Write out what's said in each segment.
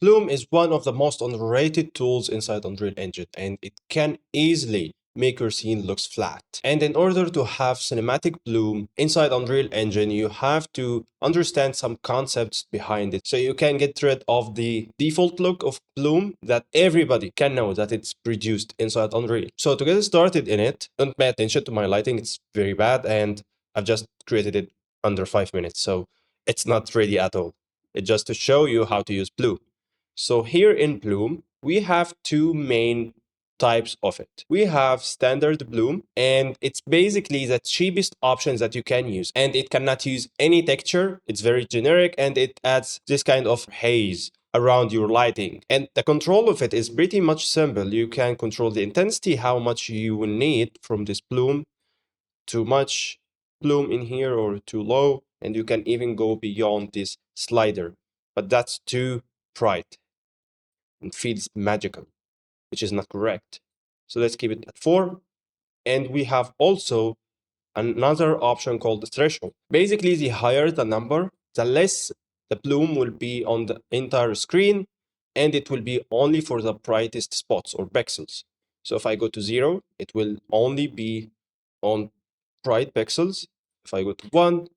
Bloom is one of the most underrated tools inside Unreal Engine, and it can easily make your scene looks flat. And in order to have cinematic bloom inside Unreal Engine, you have to understand some concepts behind it. So you can get rid of the default look of bloom that everybody can know that it's produced inside Unreal. So to get started in it, don't pay attention to my lighting, it's very bad, and I've just created it under 5 minutes. So it's not ready at all. It's just to show you how to use bloom. So here in Bloom, we have two main types of it. We have standard Bloom, and it's basically the cheapest options that you can use. And it cannot use any texture. It's very generic, and it adds this kind of haze around your lighting. And the control of it is pretty much simple. You can control the intensity, how much you will need from this bloom, too much bloom in here or too low, and you can even go beyond this slider. But that's too bright and feels magical, which is not correct. So let's keep it at 4. And we have also another option called the threshold. Basically, the higher the number, the less the bloom will be on the entire screen, and it will be only for the brightest spots or pixels. So if I go to 0, it will only be on bright pixels. If I go to 1,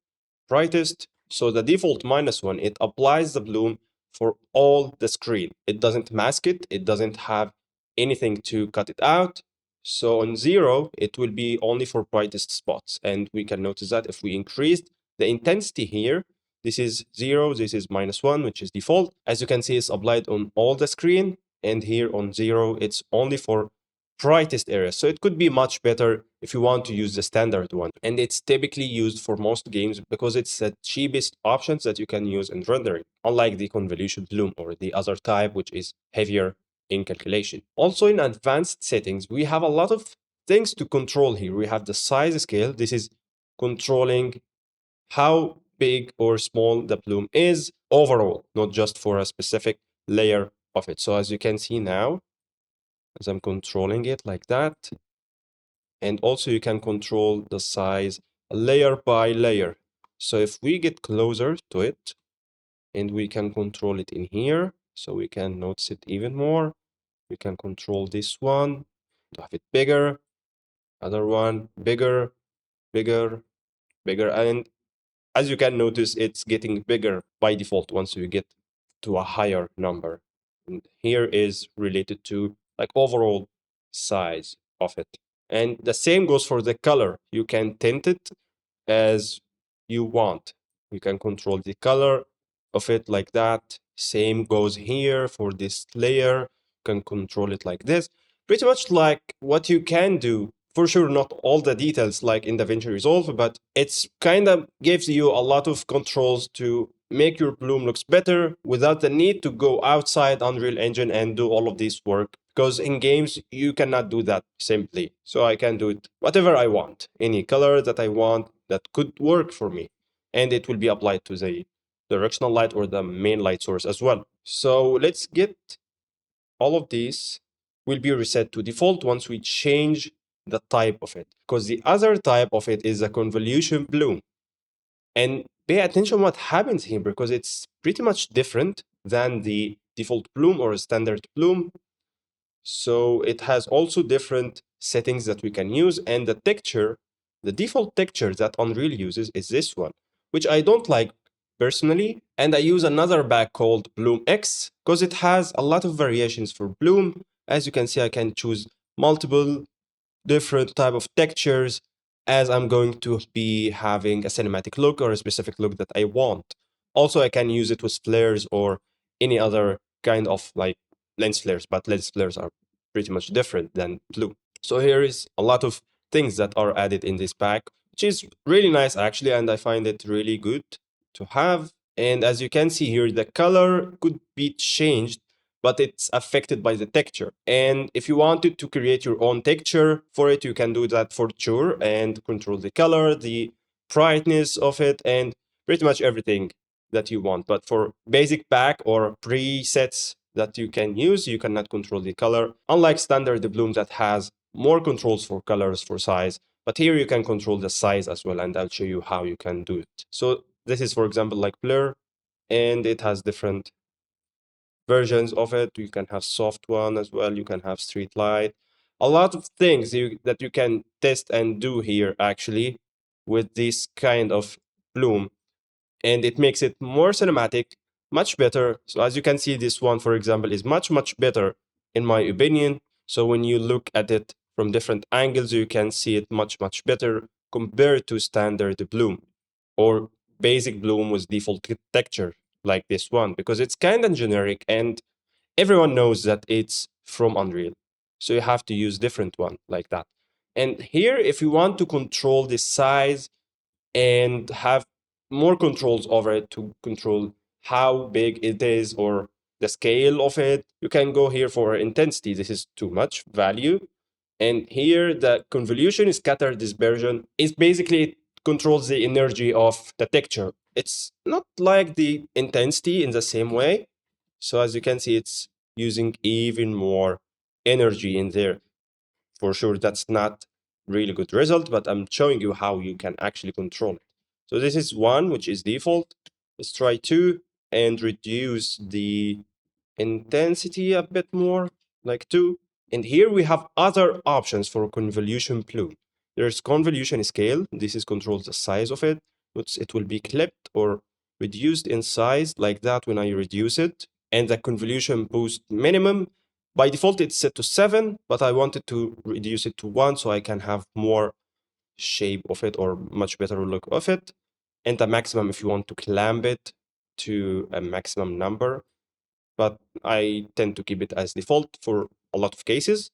brightest. So the default -1, it applies the bloom for all the screen. It doesn't mask it. It doesn't have anything to cut it out. So on 0, it will be only for brightest spots. And we can notice that if we increased the intensity here, this is 0, this is -1, which is default. As you can see, it's applied on all the screen. And here on 0, it's only for brightest areas. So it could be much better if you want to use the standard one. And it's typically used for most games because it's the cheapest options that you can use in rendering, unlike the Convolution Bloom or the other type, which is heavier in calculation. Also in advanced settings, we have a lot of things to control here. We have the size scale. This is controlling how big or small the bloom is overall, not just for a specific layer of it. So as you can see now, as I'm controlling it like that. And also you can control the size layer by layer. So if we get closer to it and we can control it in here, so we can notice it even more. We can control this one to have it bigger, other one bigger, bigger, bigger. And as you can notice, it's getting bigger by default once you get to a higher number. And here is related to like overall size of it. And the same goes for the color. You can tint it as you want. You can control the color of it like that. Same goes here for this layer. You can control it like this. Pretty much like what you can do. For sure, not all the details like in DaVinci Resolve, but it's kind of gives you a lot of controls to make your bloom looks better without the need to go outside Unreal Engine and do all of this work. Because in games, you cannot do that simply. So I can do it whatever I want, any color that I want that could work for me. And it will be applied to the directional light or the main light source as well. So let's get all of these will be reset to default once we change the type of it. Because the other type of it is a convolution bloom. And pay attention what happens here because it's pretty much different than the default bloom or a standard bloom. So it has also different settings that we can use. And the texture, the default texture that Unreal uses is this one, which I don't like personally. And I use another pack called Bloom X because it has a lot of variations for bloom. As you can see, I can choose multiple different type of textures as I'm going to be having a cinematic look or a specific look that I want. Also, I can use it with flares or any other kind of like lens flares, but lens flares are pretty much different than blue. So here is a lot of things that are added in this pack, which is really nice actually, and I find it really good to have. And as you can see here, the color could be changed, but it's affected by the texture. And if you wanted to create your own texture for it, you can do that for sure and control the color, the brightness of it, and pretty much everything that you want. But for basic pack or presets that you can use, you cannot control the color, unlike standard Bloom that has more controls for colors, for size. But here you can control the size as well, and I'll show you how you can do it. So this is, for example, like blur, and it has different versions of it. You can have soft one as well. You can have street light. A lot of things that you can test and do here actually with this kind of bloom, and it makes it more cinematic, much better. So as you can see, this one, for example, is much better in my opinion. So when you look at it from different angles, you can see it much better compared to standard bloom or basic bloom with default texture like this one, because it's kind of generic and everyone knows that it's from Unreal. So you have to use different one like that. And here, if you want to control the size and have more controls over it to control how big it is or the scale of it, you can go here for intensity. This is too much value. And here the convolution scatter dispersion is basically it controls the energy of the texture. It's not like the intensity in the same way. So as you can see, it's using even more energy in there. For sure, that's not really good result, but I'm showing you how you can actually control it. So this is one, which is default. Let's try two and reduce the intensity a bit more, like two. And here we have other options for convolution plume. There's convolution scale. This is controls the size of it. It will be clipped or reduced in size like that when I reduce it. And the convolution boost minimum, by default, it's set to 7, but I wanted to reduce it to 1 so I can have more shape of it or much better look of it. And the maximum if you want to clamp it to a maximum number, but I tend to keep it as default for a lot of cases.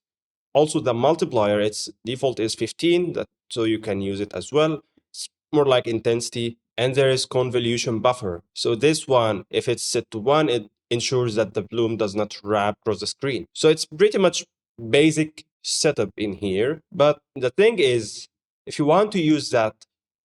Also, the multiplier, its default is 15, so you can use it as well. It's more like intensity. And there is convolution buffer. So this one, if it's set to 1, it ensures that the bloom does not wrap across the screen. So it's pretty much basic setup in here. But the thing is, if you want to use that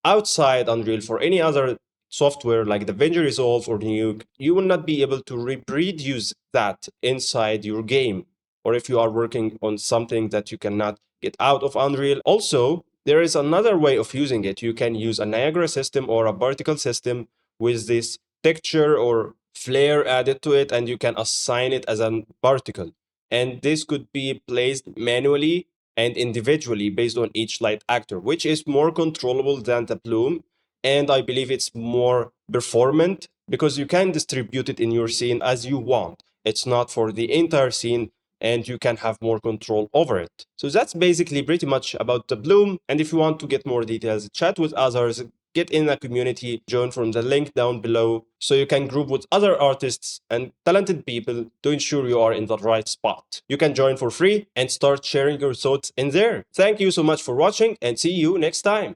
outside Unreal for any other software like DaVinci Resolve or Nuke, you will not be able to reproduce that inside your game, or if you are working on something that you cannot get out of Unreal. Also, there is another way of using it. You can use a Niagara system or a particle system with this texture or flare added to it, and you can assign it as a particle. And this could be placed manually and individually based on each light actor, which is more controllable than the bloom. And I believe it's more performant because you can distribute it in your scene as you want. It's not for the entire scene, and you can have more control over it. So that's basically pretty much about the bloom. And if you want to get more details, chat with others, get in a community, join from the link down below so you can group with other artists and talented people to ensure you are in the right spot. You can join for free and start sharing your thoughts in there. Thank you so much for watching and see you next time.